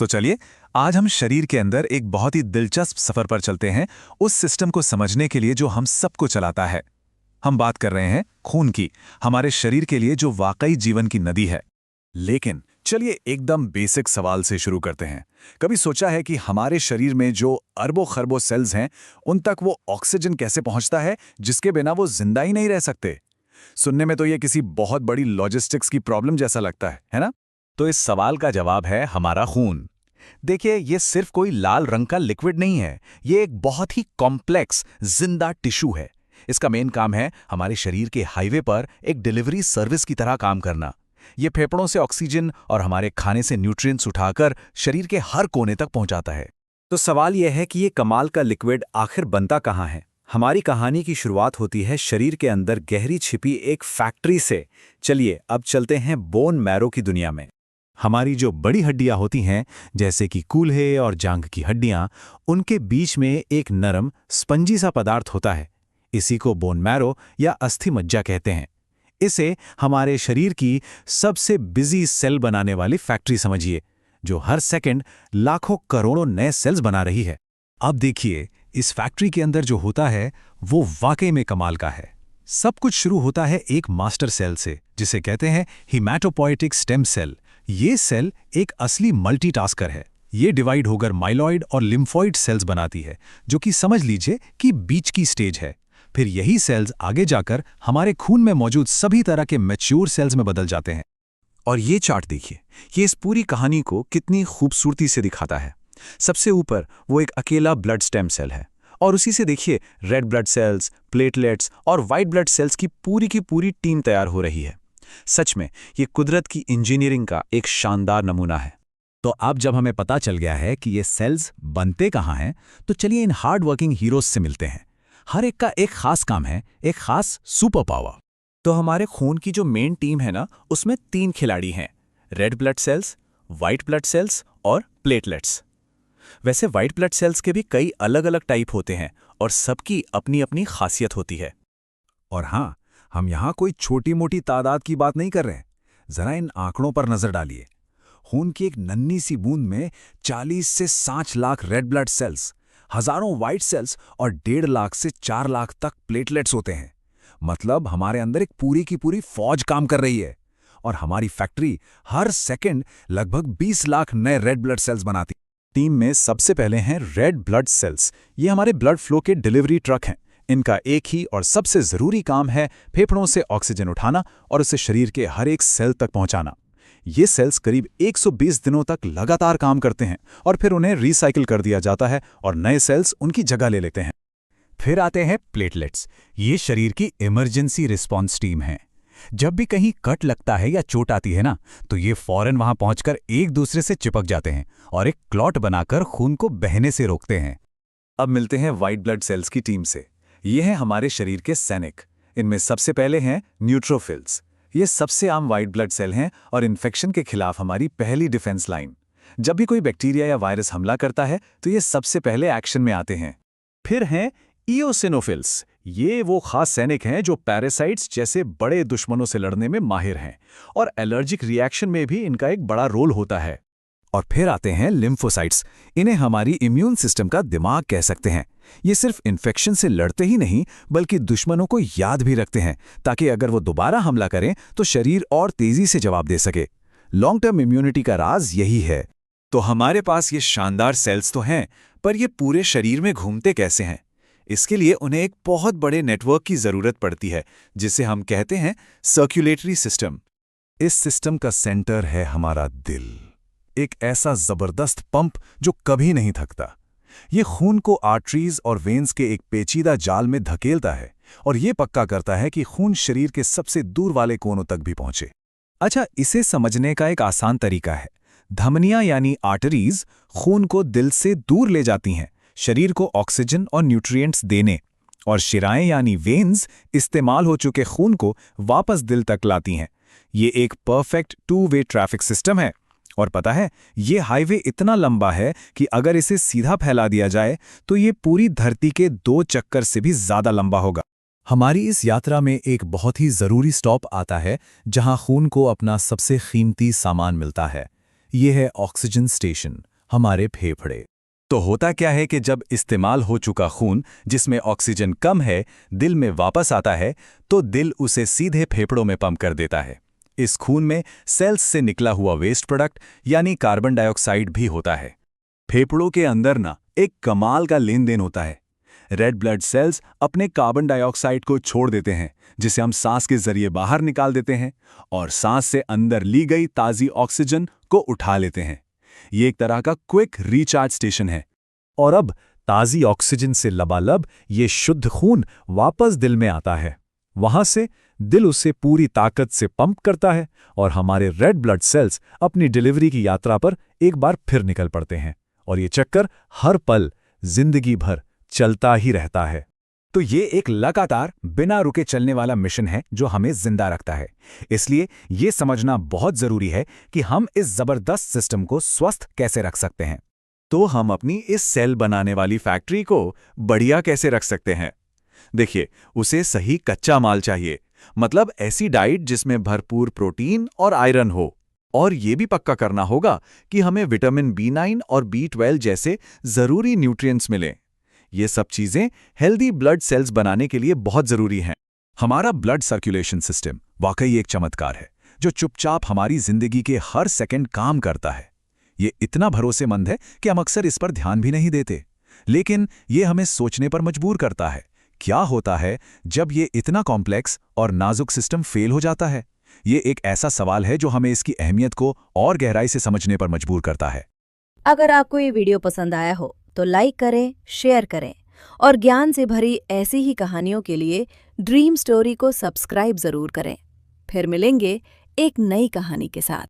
तो चलिए, आज हम शरीर के अंदर एक बहुत ही दिलचस्प सफर पर चलते हैं, उस सिस्टम को समझने के लिए जो हम सबको चलाता है। हम बात कर रहे हैं खून की, हमारे शरीर के लिए जो वाकई जीवन की नदी है। लेकिन चलिए एकदम बेसिक सवाल से शुरू करते हैं। कभी सोचा है कि हमारे शरीर में जो अरबों खरबों सेल्स हैं, उन तक वो ऑक्सीजन कैसे पहुंचता है, जिसके बिना वो जिंदा ही नहीं रह सकते? सुनने में तो ये किसी बहुत बड़ी लॉजिस्टिक्स की प्रॉब्लम जैसा लगता है ना? तो इस सवाल का जवाब है हमारा खून। देखिए, ये सिर्फ कोई लाल रंग का लिक्विड नहीं है, ये एक बहुत ही कॉम्प्लेक्स जिंदा टिश्यू है। इसका मेन काम है हमारे शरीर के हाईवे पर एक डिलीवरी सर्विस की तरह काम करना। ये फेफड़ों से ऑक्सीजन और हमारे खाने से न्यूट्रिएंट्स उठाकर शरीर के हर कोने तक पहुंचाता है। तो सवाल यह है कि ये कमाल का लिक्विड आखिर बनता कहाँ है? हमारी कहानी की शुरुआत होती है शरीर के अंदर गहरी छिपी एक फैक्ट्री से। चलिए अब चलते हैं बोन मैरो की दुनिया में। हमारी जो बड़ी हड्डियां होती हैं, जैसे कि कूल्हे और जांघ की हड्डियां, उनके बीच में एक नरम स्पंजी सा पदार्थ होता है। इसी को बोन मैरो या अस्थि मज्जा कहते हैं। इसे हमारे शरीर की सबसे बिजी सेल बनाने वाली फैक्ट्री समझिए, जो हर सेकंड लाखों करोड़ों नए सेल्स बना रही है। अब देखिए, इस फैक्ट्री के अंदर जो होता है वो वाकई में कमाल का है। सब कुछ शुरू होता है एक मास्टर सेल से, जिसे कहते हैं हीमैटोपोएटिक स्टेम सेल। ये सेल एक असली मल्टीटास्कर है। ये डिवाइड होकर माइलॉइड और लिम्फॉइड सेल्स बनाती है, जो कि समझ लीजिए कि बीच की स्टेज है। फिर यही सेल्स आगे जाकर हमारे खून में मौजूद सभी तरह के मैच्योर सेल्स में बदल जाते हैं। और ये चार्ट देखिए, ये इस पूरी कहानी को कितनी खूबसूरती से दिखाता है। सबसे ऊपर वो एक अकेला ब्लड स्टेम सेल है, और उसी से देखिए रेड ब्लड सेल्स, प्लेटलेट्स और वाइट ब्लड सेल्स की पूरी टीम तैयार हो रही है। सच में ये कुदरत की इंजीनियरिंग का एक शानदार नमूना है। तो अब जब हमें पता चल गया है कि ये सेल्स बनते कहाँ हैं, तो चलिए इन हार्ड वर्किंग हीरोज से मिलते हैं। हर एक का एक खास काम है, एक खास सुपर पावर। तो हमारे खून की जो मेन टीम है ना, उसमें 3 खिलाड़ी हैं, red blood cells, white blood cells और प्लेटलेट्स। वैसे वाइट ब्लड सेल्स के भी कई अलग अलग टाइप होते हैं, और सबकी अपनी अपनी खासियत होती है। और हाँ, हम यहाँ कोई छोटी मोटी तादाद की बात नहीं कर रहे हैं। जरा इन आंकड़ों पर नजर डालिए। खून की एक नन्ही सी बूंद में 40 से 60 लाख रेड ब्लड सेल्स, हजारों वाइट सेल्स और 1.5 लाख से 4 लाख तक प्लेटलेट्स होते हैं। मतलब हमारे अंदर एक पूरी की पूरी फौज काम कर रही है। और हमारी फैक्ट्री हर सेकंड लगभग 20 लाख नए रेड ब्लड सेल्स बनाती। टीम में सबसे पहले हैं रेड ब्लड सेल्स। ये हमारे ब्लड फ्लो के डिलीवरी ट्रक हैं। इनका एक ही और सबसे जरूरी काम है फेफड़ों से ऑक्सीजन उठाना और उसे शरीर के हर एक सेल तक पहुंचाना। ये सेल्स करीब 120 दिनों तक लगातार काम करते हैं, और फिर उन्हें रिसाइकिल कर दिया जाता है और नए सेल्स उनकी जगह ले लेते हैं। फिर आते हैं प्लेटलेट्स। ये शरीर की इमरजेंसी रिस्पॉन्स टीम है। जब भी कहीं कट लगता है या चोट आती है ना, तो ये फौरन वहां पहुंचकर एक दूसरे से चिपक जाते हैं और एक क्लॉट बनाकर खून को बहने से रोकते हैं। अब मिलते हैं वाइट ब्लड सेल्स की टीम से। ये हैं हमारे शरीर के सैनिक। इनमें सबसे पहले हैं न्यूट्रोफिल्स। ये सबसे आम वाइट ब्लड सेल हैं और इन्फेक्शन के खिलाफ हमारी पहली डिफेंस लाइन। जब भी कोई बैक्टीरिया या वायरस हमला करता है, तो ये सबसे पहले एक्शन में आते हैं। फिर हैं ईओसिनोफिल्स। ये वो खास सैनिक हैं जो पैरासाइट्स जैसे बड़े दुश्मनों से लड़ने में माहिर हैं, और एलर्जिक रिएक्शन में भी इनका एक बड़ा रोल होता है। और फिर आते हैं लिम्फोसाइट्स। इन्हें हमारी इम्यून सिस्टम का दिमाग कह सकते हैं। ये सिर्फ इन्फेक्शन से लड़ते ही नहीं, बल्कि दुश्मनों को याद भी रखते हैं, ताकि अगर वो दोबारा हमला करें तो शरीर और तेजी से जवाब दे सके। लॉन्ग टर्म इम्यूनिटी का राज यही है। तो हमारे पास ये शानदार सेल्स तो हैं, पर ये पूरे शरीर में घूमते कैसे हैं? इसके लिए उन्हें एक बहुत बड़े नेटवर्क की जरूरत पड़ती है, जिसे हम कहते हैं सर्कुलेटरी सिस्टम। इस सिस्टम का सेंटर है हमारा दिल, एक ऐसा जबरदस्त पंप जो कभी नहीं थकता। ये खून को आर्टरीज और वेन्स के एक पेचीदा जाल में धकेलता है, और ये पक्का करता है कि खून शरीर के सबसे दूर वाले कोनों तक भी पहुंचे। अच्छा, इसे समझने का एक आसान तरीका है। धमनियां यानी आर्टरीज खून को दिल से दूर ले जाती हैं, शरीर को ऑक्सीजन और न्यूट्रिएंट्स देने, और शिराएं यानी वेन्स इस्तेमाल हो चुके खून को वापस दिल तक लाती हैं। ये एक परफेक्ट 2-वे ट्रैफिक सिस्टम है। और पता है, ये हाईवे इतना लंबा है कि अगर इसे सीधा फैला दिया जाए तो ये पूरी धरती के 2 चक्कर से भी ज्यादा लंबा होगा। हमारी इस यात्रा में एक बहुत ही जरूरी स्टॉप आता है, जहां खून को अपना सबसे कीमती सामान मिलता है। ये है ऑक्सीजन स्टेशन, हमारे फेफड़े। तो होता क्या है कि जब इस्तेमाल हो चुका खून, जिसमें ऑक्सीजन कम है, दिल में वापस आता है, तो दिल उसे सीधे फेफड़ों में पंप कर देता है। इस खून में सेल्स से निकला हुआ वेस्ट प्रोडक्ट यानी कार्बन डाइऑक्साइड भी होता है। फेफड़ों के अंदर ना एक कमाल का लेन देन होता है। रेड ब्लड सेल्स अपने कार्बन डाइऑक्साइड को छोड़ देते हैं, जिसे हम सांस के जरिए बाहर निकाल देते हैं, और सांस से अंदर ली गई ताज़ी ऑक्सीजन को उठा लेते हैं। ये एक तरह का क्विक रिचार्ज स्टेशन है। और अब ताज़ी ऑक्सीजन से लबालब ये शुद्ध खून वापस दिल में आता है। वहां से दिल उसे पूरी ताकत से पंप करता है और हमारे रेड ब्लड सेल्स अपनी डिलीवरी की यात्रा पर एक बार फिर निकल पड़ते हैं। और ये चक्कर हर पल, जिंदगी भर चलता ही रहता है। तो ये एक लगातार बिना रुके चलने वाला मिशन है जो हमें जिंदा रखता है। इसलिए ये समझना बहुत जरूरी है कि हम इस जबरदस्त सिस्टम को स्वस्थ कैसे रख सकते हैं। तो हम अपनी इस सेल बनाने वाली फैक्ट्री को बढ़िया कैसे रख सकते हैं? देखिए, उसे सही कच्चा माल चाहिए, मतलब ऐसी डाइट जिसमें भरपूर प्रोटीन और आयरन हो। और ये भी पक्का करना होगा कि हमें विटामिन B9 और B12 जैसे जरूरी न्यूट्रिएंट्स मिलें। ये सब चीजें हेल्दी ब्लड सेल्स बनाने के लिए बहुत जरूरी हैं। हमारा ब्लड सर्कुलेशन सिस्टम वाकई एक चमत्कार है जो चुपचाप हमारी जिंदगी के हर सेकंड काम करता है। ये इतना भरोसेमंद है कि हम अक्सर इस पर ध्यान भी नहीं देते, लेकिन ये हमें सोचने पर मजबूर करता है। क्या होता है जब ये इतना कॉम्प्लेक्स और नाजुक सिस्टम फेल हो जाता है? ये एक ऐसा सवाल है जो हमें इसकी अहमियत को और गहराई से समझने पर मजबूर करता है। अगर आपको ये वीडियो पसंद आया हो तो लाइक करें, शेयर करें और ज्ञान से भरी ऐसी ही कहानियों के लिए ड्रीम स्टोरी को सब्सक्राइब जरूर करें। फिर मिलेंगे एक नई कहानी के साथ।